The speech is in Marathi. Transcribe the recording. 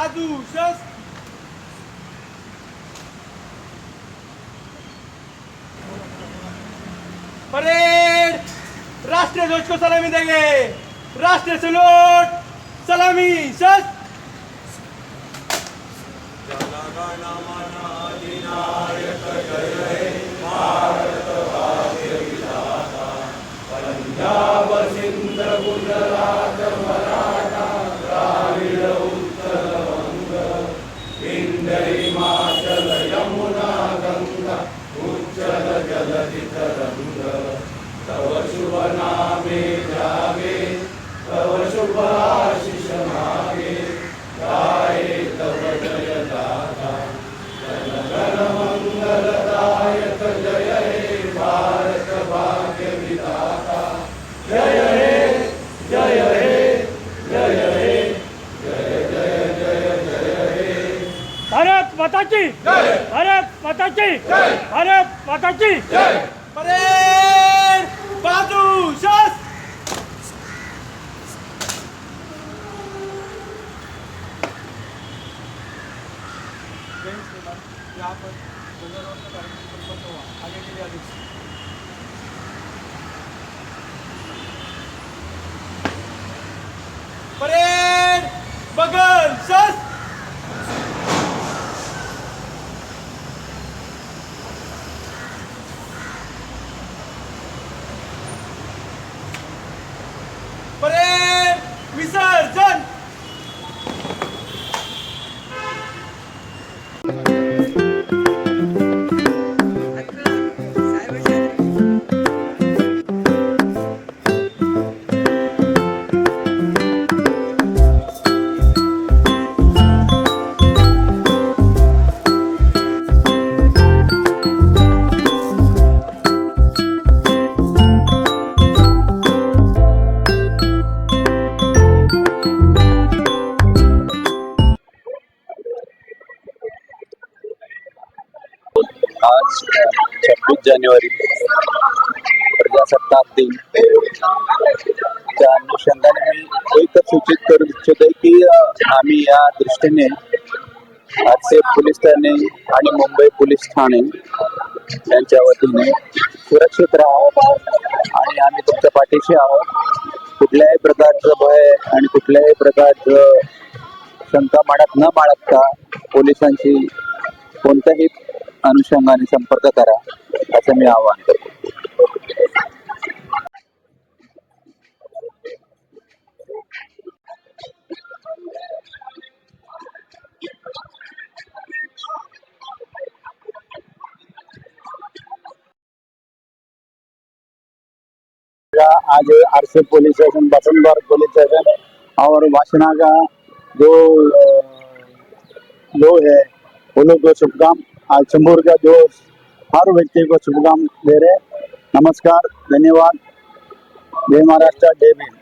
बाजू शस्त्र परेड। राष्ट्रीय ध्वज को सलामी देंगे। राष्ट्रीय सलूट, सलामी शस्त्र। अधिनायक जय हे भारत भाग्य विधाता, पंजाब सिंध गुजरात मराठा द्राविड उत्कल वंग, विंध्य हिमाचल यमुना गंगा उच्चल जलधि तरंग, तव शुभ नामे जागे, तव शुभ आशीष मागे, गाये तव जय गाथा, जन मंगलदायक जय हे भारत भाग्य विधाता, जय हे जय हे जय हे जय जय जय जय हे। भारत माता की जय, भारत माता की जय, भारत माता की जय। परेड बाजू शस्त्र। यहाँ पर ध्वजारोहण का कार्यक्रम संपन्न हुआ। आगे के लिए आदेश। परेड बगल शस्त्र। परेड विसर्जन। आज 26 जानेवारी प्रजासत्ताक दिन त्या अनुषंगाने मी एकच सूचित करू इच्छितो की आम्ही या दृष्टीने आजचे पोलीस ठाणे आणि मुंबई पोलीस ठाणे यांच्या वतीने सुरक्षित राहा आणि आम्ही तुमच्या पाठीशी आहोत। कुठल्याही प्रकारचं भय आणि कुठल्याही प्रकारचं शंका मनात न बाळगता पोलिसांशी कोणत्याही अनुषंगाने संपर्क करा असं मी आवाहन करतो। आज आरसे पुलिस स्टेशन, बसंतबाग पुलिस स्टेशन और वासना का जो लोग है वो लोग को शुभकाम आज चंबूर का जो हर व्यक्ति को शुभकाम दे रहे। नमस्कार, धन्यवाद, जय महाराष्ट्र, जय भीम।